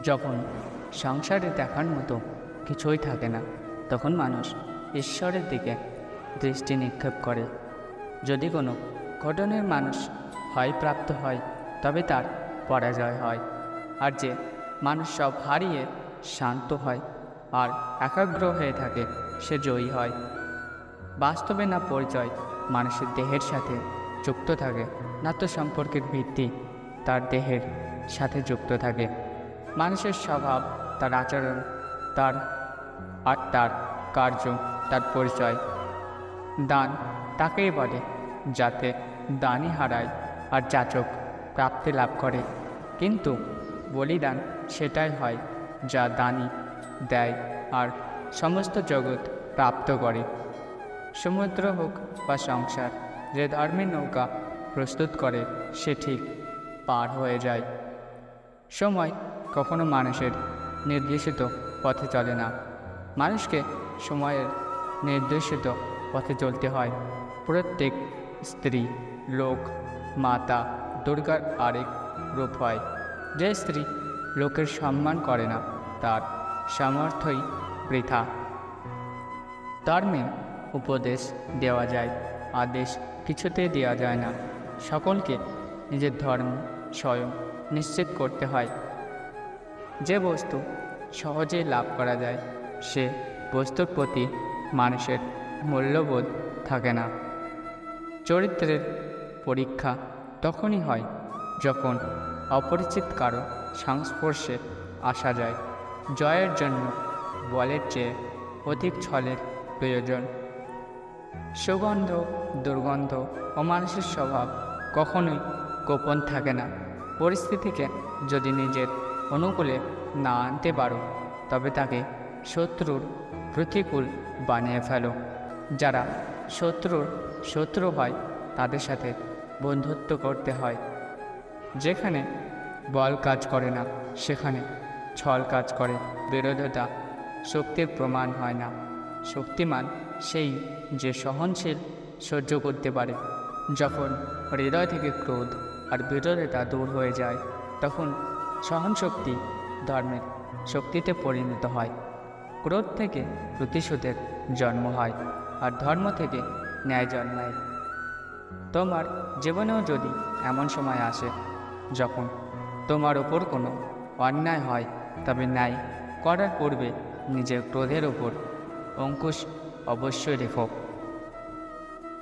যখন সংসারে দেখার মতো কিছুই থাকে না, তখন মানুষ ঈশ্বরের দিকে দৃষ্টি নিক্ষেপ করে। যদি কোনো ঘটনায় মানুষ হয় প্রাপ্ত হয়, তবে তার পরাজয় হয়। আর যে মানুষ সব হারিয়ে শান্ত হয় আর একাগ্র হয়ে থাকে, সে জয়ী হয়। বাস্তবে না পরিচয় মানুষের দেহের সাথে যুক্ত থাকে, না তো সম্পর্কের ভিত্তি তার দেহের সাথে যুক্ত থাকে। মানুষের স্বভাব, তার আচরণ, তার তার কার্য, তার পরিচয়। দান তাকেই বলে যাতে দানই হারায় আর যাচক প্রাপ্তি লাভ করে, কিন্তু বলিদান সেটাই হয় যা দানই দেয় আর সমস্ত জগৎ প্রাপ্ত করে। সমুদ্র হোক বা সংসার, যে ধর্মের নৌকা প্রস্তুত করে সে ঠিক পার হয়ে যায়। সময় কখনো মানুষের নির্দেশিত পথে চলে না, মানুষকে সময়ের নির্দেশিত পথে চলতে হয়। প্রত্যেক স্ত্রী লোক মাতা দুর্গার আরেক রূপ হয়। যে স্ত্রী লোকের সম্মান করে না, তার সামর্থ্যই বৃথা। ধর্মে উপদেশ দেওয়া যায়, আদেশ কিছুতেই দেওয়া যায় না। সকলকে নিজের ধর্ম স্বয়ং নিশ্চিত করতে হয়। যে বস্তু সহজেই লাভ করা যায়, সে বস্তুর প্রতি মানুষের মূল্যবোধ থাকে না। চরিত্রের পরীক্ষা তখনই হয় যখন অপরিচিত কারো সংস্পর্শে আসা যায়। জয়ের জন্য বলের চেয়ে অধিক ছলের প্রয়োজন। সুগন্ধ, দুর্গন্ধ ও মানুষের স্বভাব কখনোই গোপন থাকে না। পরিস্থিতিকে যদি নিজের অনুকূলে না আনতে পারো, তবে তাকে শত্রুর প্রতিকূল বানিয়ে ফেলো। যারা শত্রুর শত্রু হয়, তাদের সাথে বন্ধুত্ব করতে হয়। যেখানে বল কাজ করে না, সেখানে ছল কাজ করে। বিরোধিতা শক্তির প্রমাণ হয় না। শক্তিমান সেই যে সহনশীল, সহ্য করতে পারে। যখন হৃদয় থেকে ক্রোধ আর বিরোধিতা দূর হয়ে যায়, তখন সহনশক্তি ধর্মের শক্তিতে পরিণত হয়। ক্রোধ থেকে প্রতিশোধের জন্ম হয়, আর ধর্ম থেকে ন্যায় জন্মায়। তোমার জীবনেও যদি এমন সময় আসে যখন তোমার ওপর কোনো অন্যায় হয়, তবে ন্যায় করার পূর্বে নিজের ক্রোধের ওপর অঙ্কুশ অবশ্যই রেখো।